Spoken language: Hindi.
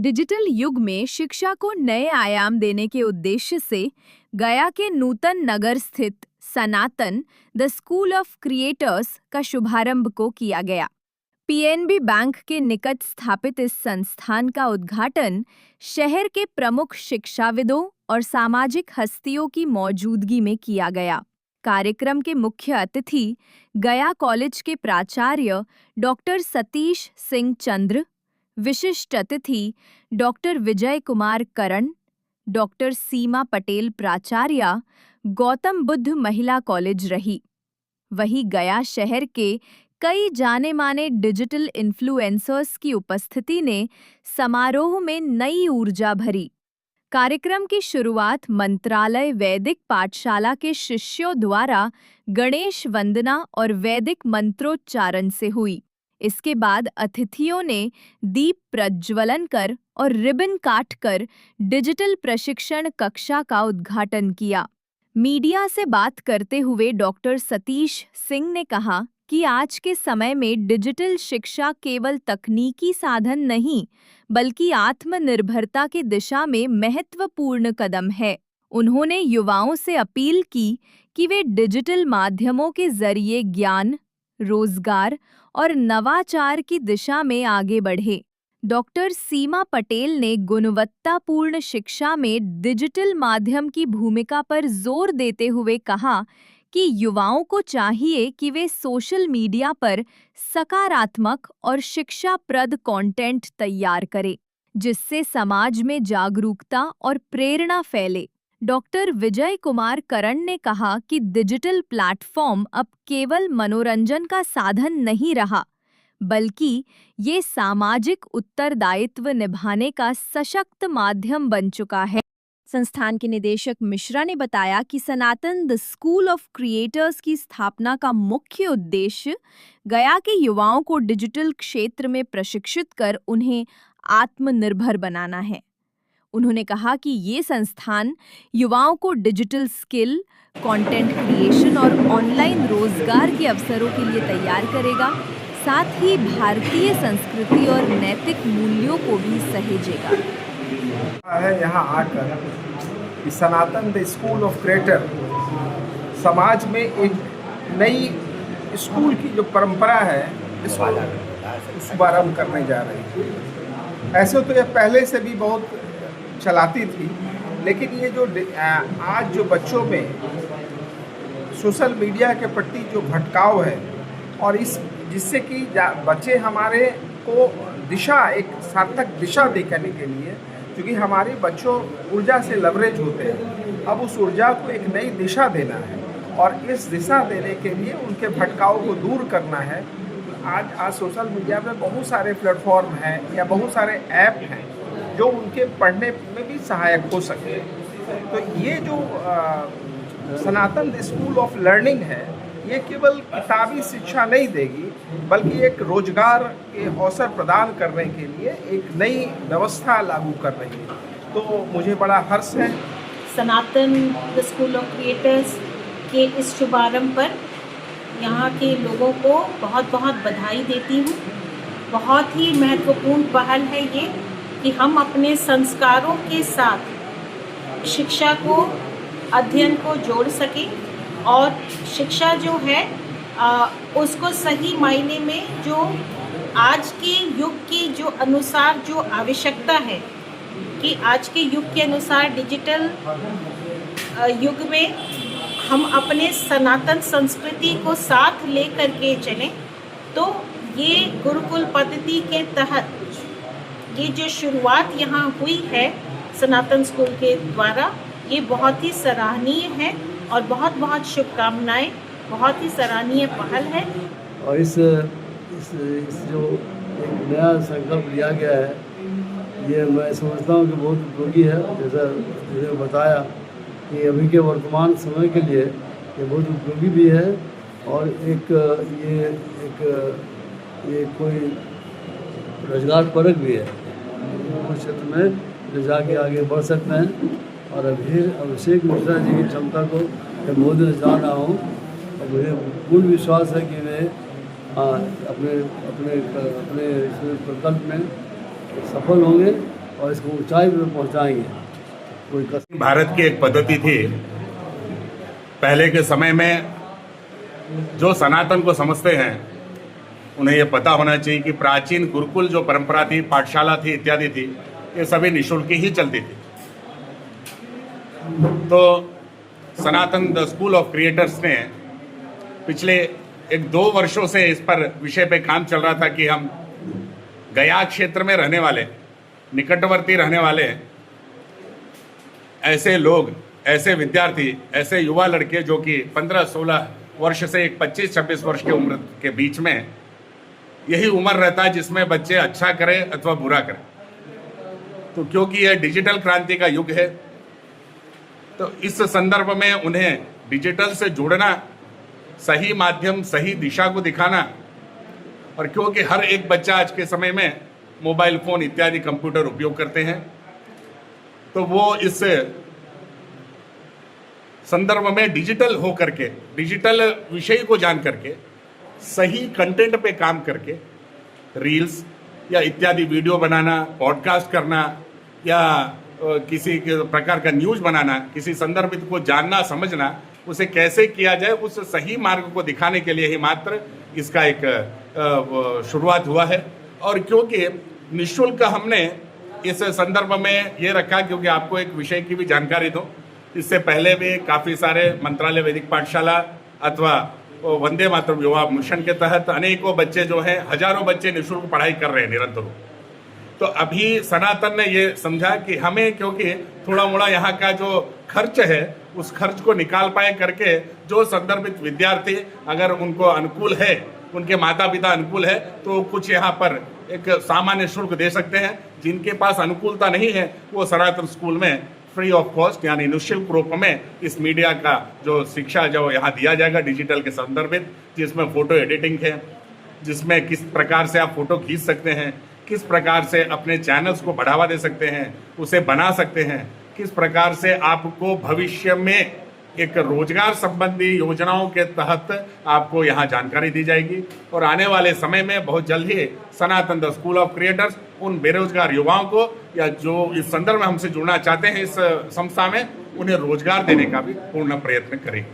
डिजिटल युग में शिक्षा को नए आयाम देने के उद्देश्य से गया के नूतन नगर स्थित सनातन द स्कूल ऑफ क्रिएटर्स का शुभारंभ को किया गया। पीएनबी बैंक के निकट स्थापित इस संस्थान का उद्घाटन शहर के प्रमुख शिक्षाविदों और सामाजिक हस्तियों की मौजूदगी में किया गया। कार्यक्रम के मुख्य अतिथि गया कॉलेज के प्राचार्य डॉक्टर सतीश सिंह चंद्र, विशिष्ट अतिथि डॉक्टर विजय कुमार करण, डॉक्टर सीमा पटेल प्राचार्य, गौतम बुद्ध महिला कॉलेज रही। वहीं गया शहर के कई जाने माने डिजिटल इन्फ्लुएंसर्स की उपस्थिति ने समारोह में नई ऊर्जा भरी। कार्यक्रम की शुरुआत मंत्रालय वैदिक पाठशाला के शिष्यों द्वारा गणेश वंदना और वैदिक मंत्रोच्चारण से हुई। इसके बाद अतिथियों ने दीप प्रज्वलन कर और रिबन काटकर डिजिटल प्रशिक्षण कक्षा का उद्घाटन किया। मीडिया से बात करते हुए डॉक्टर सतीश सिंह ने कहा कि आज के समय में डिजिटल शिक्षा केवल तकनीकी साधन नहीं, बल्कि आत्मनिर्भरता की दिशा में महत्वपूर्ण कदम है। उन्होंने युवाओं से अपील की कि वे डिजिटल माध्यमों के जरिए ज्ञान, रोजगार और नवाचार की दिशा में आगे बढ़े। डॉक्टर सीमा पटेल ने गुणवत्तापूर्ण शिक्षा में डिजिटल माध्यम की भूमिका पर जोर देते हुए कहा कि युवाओं को चाहिए कि वे सोशल मीडिया पर सकारात्मक और शिक्षाप्रद कंटेंट तैयार करें, जिससे समाज में जागरूकता और प्रेरणा फैले। डॉक्टर विजय कुमार करण ने कहा कि डिजिटल प्लेटफॉर्म अब केवल मनोरंजन का साधन नहीं रहा, बल्कि ये सामाजिक उत्तरदायित्व निभाने का सशक्त माध्यम बन चुका है। संस्थान के निदेशक मिश्रा ने बताया कि सनातन द स्कूल ऑफ क्रिएटर्स की स्थापना का मुख्य उद्देश्य गया के युवाओं को डिजिटल क्षेत्र में प्रशिक्षित कर उन्हें आत्मनिर्भर बनाना है। उन्होंने कहा कि ये संस्थान युवाओं को डिजिटल स्किल, कंटेंट क्रिएशन और ऑनलाइन रोजगार के अवसरों के लिए तैयार करेगा, साथ ही भारतीय संस्कृति और नैतिक मूल्यों को भी सहेजेगा। है यहाँ आकर कि सनातन द स्कूल ऑफ क्रिएटर समाज में एक नई स्कूल की जो परंपरा है इसको शुभारंभ करने जा रही है। ऐसे तो यह पहले से भी बहुत चलाती थी, लेकिन ये जो आज जो बच्चों में सोशल मीडिया के प्रति जो भटकाव है और इस जिससे कि बच्चे हमारे को दिशा, एक सार्थक दिशा दिखाने के लिए, क्योंकि हमारे बच्चों ऊर्जा से लवरेज होते हैं, अब उस ऊर्जा को एक नई दिशा देना है और इस दिशा देने के लिए उनके भटकाव को दूर करना है। आज सोशल मीडिया में बहुत सारे प्लेटफॉर्म हैं या बहुत सारे ऐप हैं जो उनके पढ़ने में भी सहायक हो सके। तो ये जो सनातन स्कूल ऑफ लर्निंग है, ये केवल किताबी शिक्षा नहीं देगी, बल्कि एक रोजगार के अवसर प्रदान करने के लिए एक नई व्यवस्था लागू कर रही है। तो मुझे बड़ा हर्ष है सनातन द स्कूल ऑफ क्रिएटर्स के इस शुभारंभ पर यहाँ के लोगों को बहुत बहुत बधाई देती हूँ। बहुत ही महत्वपूर्ण पहल है ये कि हम अपने संस्कारों के साथ शिक्षा को, अध्ययन को जोड़ सकें और शिक्षा जो है उसको सही मायने में जो आज के युग के जो अनुसार जो आवश्यकता है कि आज के युग के अनुसार डिजिटल युग में हम अपने सनातन संस्कृति को साथ लेकर के चलें। तो ये गुरुकुल पद्धति के तहत ये जो शुरुआत यहाँ हुई है सनातन स्कूल के द्वारा, ये बहुत ही सराहनीय है और बहुत बहुत शुभकामनाएं। बहुत ही सराहनीय पहल है। और इस जो एक नया संकल्प लिया गया है, ये मैं समझता हूँ कि बहुत उपयोगी है। जैसे बताया कि अभी के वर्तमान समय के लिए ये बहुत उपयोगी भी है और ये कोई रोजगार परक भी है। उस क्षेत्र में जो जाके आगे बढ़ सकते हैं और अभिषेक मिश्रा जी की क्षमता को मैं बहुत दिन जान रहा हूँ और मुझे पूर्ण विश्वास है कि वे अपने प्रकल्प में सफल होंगे और इसको ऊंचाई पर पहुंचाएंगे। कोई कसर भारत की एक पद्धति थी पहले के समय में, जो सनातन को समझते हैं उन्हें ये पता होना चाहिए कि प्राचीन गुरुकुल जो परंपरा थी, पाठशाला थी इत्यादि थी, ये सभी निःशुल्क ही चलती थी। तो सनातन द स्कूल ऑफ क्रिएटर्स ने पिछले 1-2 वर्षों से इस पर विषय पे काम चल रहा था कि हम गया क्षेत्र में रहने वाले, निकटवर्ती रहने वाले ऐसे लोग, ऐसे विद्यार्थी, ऐसे युवा लड़के जो कि 15-16 वर्ष से एक 25-26 वर्ष की उम्र के बीच में यही उम्र रहता है जिसमें बच्चे अच्छा करें अथवा बुरा करें। तो क्योंकि यह डिजिटल क्रांति का युग है, तो इस संदर्भ में उन्हें डिजिटल से जोड़ना, सही माध्यम, सही दिशा को दिखाना, और क्योंकि हर एक बच्चा आज के समय में मोबाइल फोन इत्यादि कंप्यूटर उपयोग करते हैं, तो वो इस संदर्भ में डिजिटल हो करके, डिजिटल विषय को जान करके, सही कंटेंट पे काम करके रील्स या इत्यादि वीडियो बनाना, पॉडकास्ट करना या किसी प्रकार का न्यूज़ बनाना, किसी संदर्भित को जानना, समझना, उसे कैसे किया जाए, उस सही मार्ग को दिखाने के लिए ही मात्र इसका एक शुरुआत हुआ है। और क्योंकि निःशुल्क हमने इस संदर्भ में ये रखा, क्योंकि आपको एक विषय की भी जानकारी दो, इससे पहले भी काफ़ी सारे मंत्रालय वैदिक पाठशाला अथवा वंदे मातरम युवा मिशन के तहत अनेकों बच्चे जो हैं, हजारों बच्चे निःशुल्क पढ़ाई कर रहे हैं निरंतर। तो अभी सनातन ने ये समझा कि हमें, क्योंकि थोड़ा मोड़ा यहाँ का जो खर्च है उस खर्च को निकाल पाए करके, जो संदर्भित विद्यार्थी अगर उनको अनुकूल है, उनके माता पिता अनुकूल है, तो कुछ यहाँ पर एक सामान्य शुल्क दे सकते हैं। जिनके पास अनुकूलता नहीं है वो सनातन स्कूल में फ्री ऑफ कॉस्ट यानी निःशुल्क रूप में इस मीडिया का जो शिक्षा जो यहाँ दिया जाएगा डिजिटल के संदर्भित, जिसमें फोटो एडिटिंग है, जिसमें किस प्रकार से आप फोटो खींच सकते हैं, किस प्रकार से अपने चैनल्स को बढ़ावा दे सकते हैं, उसे बना सकते हैं, किस प्रकार से आपको भविष्य में एक रोजगार संबंधी योजनाओं के तहत आपको यहाँ जानकारी दी जाएगी। और आने वाले समय में बहुत जल्द ही सनातन द स्कूल ऑफ क्रिएटर्स उन बेरोजगार युवाओं को या जो इस संदर्भ में हमसे जुड़ना चाहते हैं इस संस्था में, उन्हें रोजगार देने का भी पूर्ण प्रयत्न करेगी।